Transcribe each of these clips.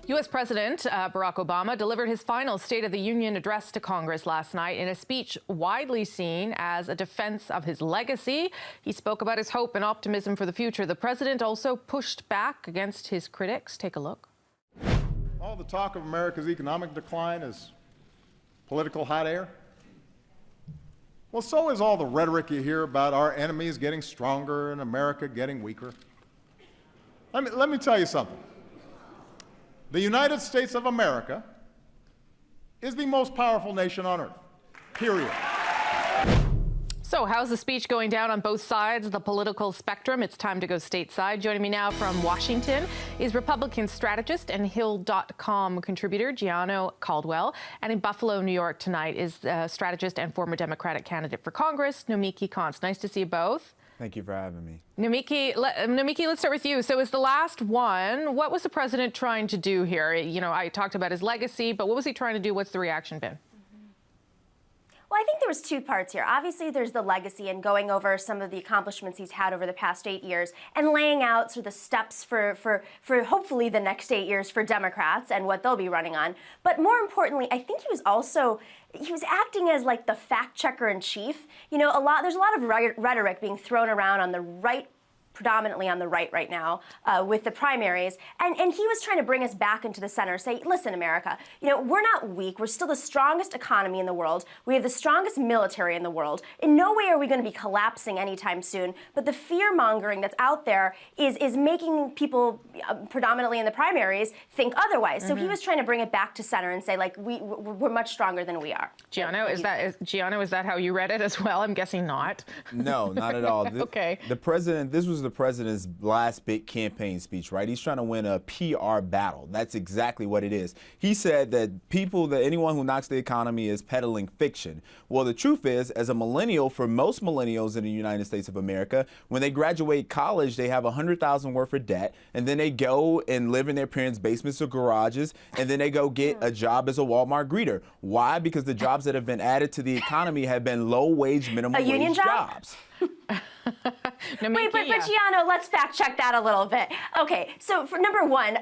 U.S. President Barack Obama delivered his final State of the Union address to Congress last night in a speech widely seen as a defense of his legacy. He spoke about his hope and optimism for the future. The president also pushed back against his critics. Take a look. All the talk of America's economic decline is political hot air. Well, so is all the rhetoric you hear about our enemies getting stronger and America getting weaker. Let me tell you something. The United States of America is the most powerful nation on earth, period. So how's the speech going down on both sides of the political spectrum? It's time to go stateside. Joining me now from Washington is Republican strategist and Hill.com contributor Gianno Caldwell. And in Buffalo, New York tonight is strategist and former Democratic candidate for Congress, Nomiki Konst. Nice to see you both. Thank you for having me. Nomiki, let's start with you. So it's the last one. What was the president trying to do here? You know, I talked about his legacy, but what was he trying to do? What's the reaction been? Well, I think there was two parts here. Obviously, there's the legacy and going over some of the accomplishments he's had over the past 8 years and laying out sort of the steps for hopefully the next 8 years for Democrats and what they'll be running on. But more importantly, I think he was acting as like the fact checker in chief. You know, there's a lot of rhetoric being thrown around on the right, predominantly on the right now with the primaries. And he was trying to bring us back into the center, say, listen, America, you know, we're not weak. We're still the strongest economy in the world. We have the strongest military in the world. In no way are we going to be collapsing anytime soon. But the fear mongering that's out there is making people, predominantly in the primaries, think otherwise. So he was trying to bring it back to center and say, like, we're much stronger than we are. Gianno, is that how you read it as well? I'm guessing not. No, not at all. Okay. The president, this was the president's last big campaign speech, right? He's trying to win a PR battle. That's exactly what it is. He said that anyone who knocks the economy is peddling fiction. Well, the truth is, as a millennial, for most millennials in the United States of America, when they graduate college, they have $100,000 worth of debt, and then they go and live in their parents' basements or garages, and then they go get a job as a Walmart greeter. Why? Because the jobs that have been added to the economy have been low-wage, minimum wage jobs. Wait, but Gianno, let's fact check that a little bit. Okay, so for number one,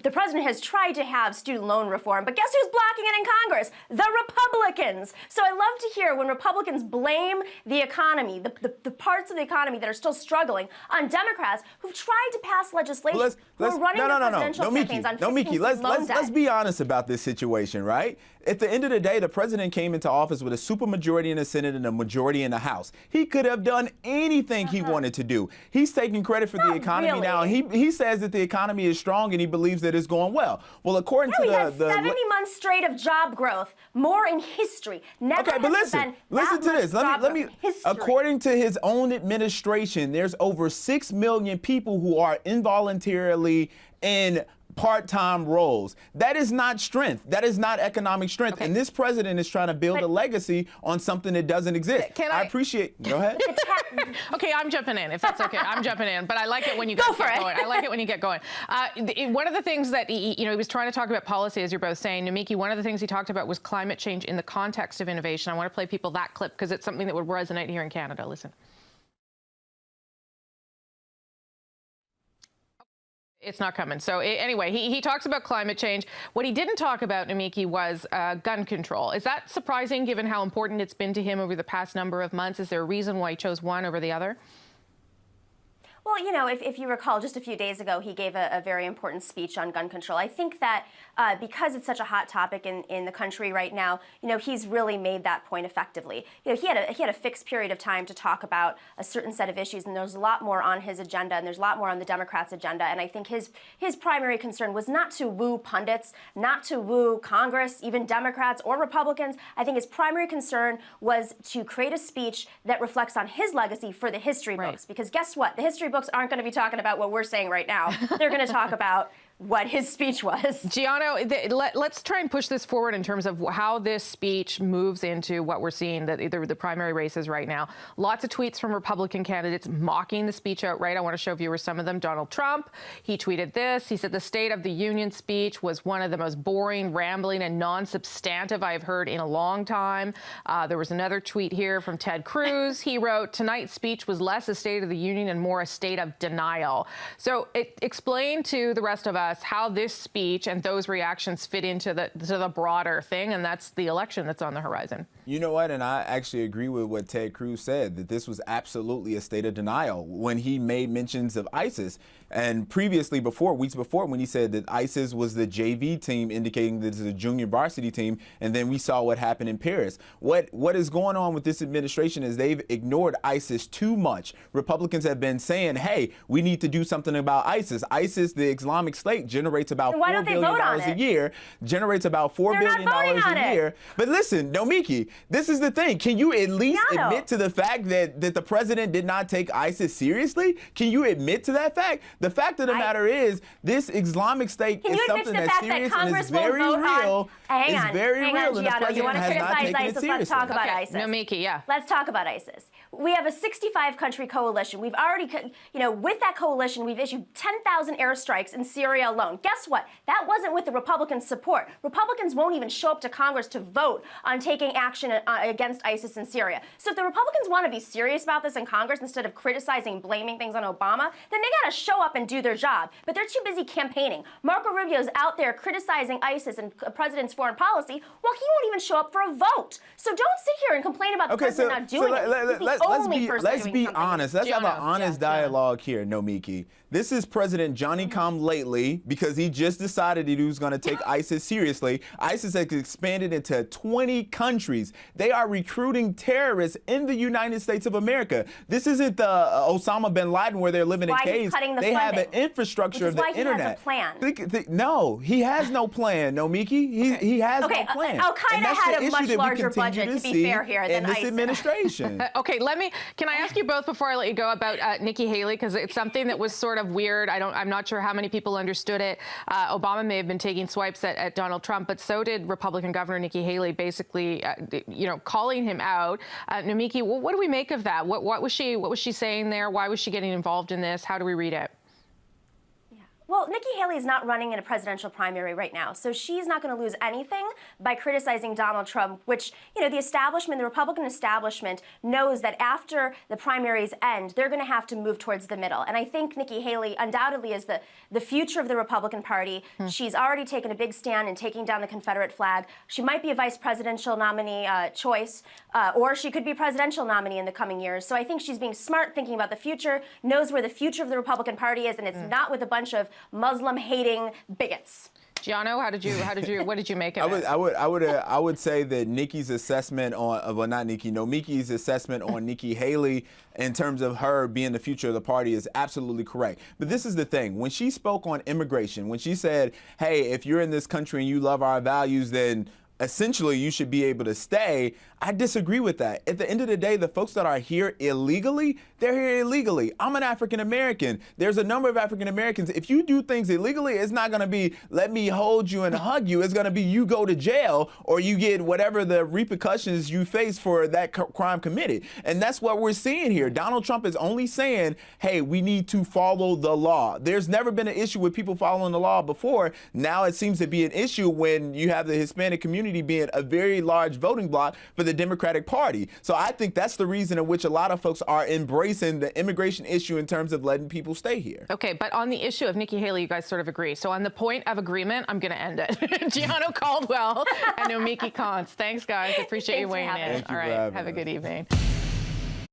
the president has tried to have student loan reform, but guess who's blocking it in Congress? The Republicans. So I love to hear when Republicans blame the economy, the parts of the economy that are still struggling, on Democrats who've tried to pass legislation. who are running their presidential campaigns on Nomiki, let's be honest about this situation, right? At the end of the day, the president came into office with a supermajority in the Senate and a majority in the House. He could have done anything he wanted to do. He's taking credit for the economy now. He says that the economy is strong and he believes that it's going well. Well, according to we had 70 months straight of job growth, more in history. Never okay, but listen to this. Let me. According to his own administration, there's over 6 million people who are involuntarily in part-time roles. That is not strength. That is not economic strength. Okay. And this president is trying to build a legacy on something that doesn't exist. I appreciate. Go ahead. Okay, I'm jumping in, if that's okay. I'm jumping in, but I like it when you get going. I like it when you get going. One of the things that he was trying to talk about policy, as you're both saying, Nomiki. One of the things he talked about was climate change in the context of innovation. I want to play people that clip because it's something that would resonate here in Canada. Listen. It's not coming. So anyway, he talks about climate change. What he didn't talk about, Nomiki, was gun control. Is that surprising given how important it's been to him over the past number of months? Is there a reason why he chose one over the other? Well, you know, if you recall, just a few days ago, he gave a very important speech on gun control. I think that because it's such a hot topic in the country right now, you know, he's really made that point effectively. You know, he had a fixed period of time to talk about a certain set of issues, and there's a lot more on his agenda, and there's a lot more on the Democrats' agenda. And I think his primary concern was not to woo pundits, not to woo Congress, even Democrats or Republicans. I think his primary concern was to create a speech that reflects on his legacy for the history books. Because guess what? The history books aren't going to be talking about what we're saying right now. They're going to talk about what his speech was. Gianno, let's try and push this forward in terms of how this speech moves into what we're seeing, the primary races right now. Lots of tweets from Republican candidates mocking the speech outright. I want to show viewers some of them. Donald Trump, he tweeted this. He said the State of the Union speech was one of the most boring, rambling, and non-substantive I've heard in a long time. There was another tweet here from Ted Cruz. He wrote, tonight's speech was less a State of the Union and more a state of denial. So explain to the rest of us us how this speech and those reactions fit into the broader thing, and that's the election that's on the horizon. You know what? And I actually agree with what Ted Cruz said, that this was absolutely a state of denial when he made mentions of ISIS. And previously, weeks before, when he said that ISIS was the JV team, indicating that it's a junior varsity team, and then we saw what happened in Paris. What is going on with this administration is they've ignored ISIS too much. Republicans have been saying, hey, we need to do something about ISIS. ISIS, the Islamic State, generates about $4 billion a year, generates about $4 billion a year. But listen, Nomiki, this is the thing. Can you at least admit to the fact that the president did not take ISIS seriously? Can you admit to that fact? The fact of the matter is, this Islamic State is something that's serious and is very real. Hang on, and the Gianno, you president want to has not criticize taken it ISIS? seriously. Let's talk about ISIS. Nomiki, yeah. Let's talk about ISIS. We have a 65-country coalition. We've already, with that coalition, we've issued 10,000 airstrikes in Syria alone. Guess what? That wasn't with the Republicans' support. Republicans won't even show up to Congress to vote on taking action against ISIS in Syria. So if the Republicans want to be serious about this in Congress instead of criticizing, blaming things on Obama, then they got to show up and do their job. But they're too busy campaigning. Marco Rubio's out there criticizing ISIS and the president's foreign policy, well, he won't even show up for a vote. So don't sit here and complain about the president not doing it. Let's be honest. Let's have an honest dialogue here, Nomiki. This is President Johnny Come Lately, because he just decided he was going to take ISIS seriously. ISIS has expanded into 20 countries. They are recruiting terrorists in the United States of America. This isn't the Osama bin Laden where they're living in caves. They have an infrastructure of the internet. He has a plan. No, he has no plan, Nomiki. He has no plan. Al-Qaeda had a much larger budget, to be fair here, than this ISIS. Administration. Okay, can I ask you both before I let you go about Nikki Haley, because it's something that was sort of weird. I'm not sure how many people understood it. Obama may have been taking swipes at Donald Trump, but so did Republican Governor Nikki Haley, basically, calling him out. Nomiki, what do we make of that? What was she saying there? Why was she getting involved in this? How do we read it? Well, Nikki Haley is not running in a presidential primary right now, so she's not going to lose anything by criticizing Donald Trump, which, the establishment, the Republican establishment, knows that after the primaries end, they're going to have to move towards the middle. And I think Nikki Haley undoubtedly is the future of the Republican Party. She's already taken a big stand in taking down the Confederate flag. She might be a vice presidential nominee choice, or she could be a presidential nominee in the coming years. So I think she's being smart, thinking about the future, knows where the future of the Republican Party is, and it's not with a bunch of Muslim-hating bigots. Gianno, what did you make of it? I would say that Nikki's assessment Nomiki's assessment on Nikki Haley in terms of her being the future of the party is absolutely correct. But this is the thing. When she spoke on immigration, when she said, hey, if you're in this country and you love our values, then essentially you should be able to stay, I disagree with that. At the end of the day, the folks that are here illegally, they're here illegally. I'm an African American. There's a number of African Americans. If you do things illegally, it's not going to be let me hold you and hug you. It's going to be you go to jail or you get whatever the repercussions you face for that crime committed. And that's what we're seeing here. Donald Trump is only saying, hey, we need to follow the law. There's never been an issue with people following the law before. Now it seems to be an issue when you have the Hispanic community being a very large voting bloc for the Democratic Party. So I think that's the reason in which a lot of folks are embracing the immigration issue in terms of letting people stay here. Okay, but on the issue of Nikki Haley, you guys sort of agree. So on the point of agreement, I'm going to end it. Gianno Caldwell and Nomiki Konst. Thanks, guys. I appreciate you weighing in. All right, have a good evening.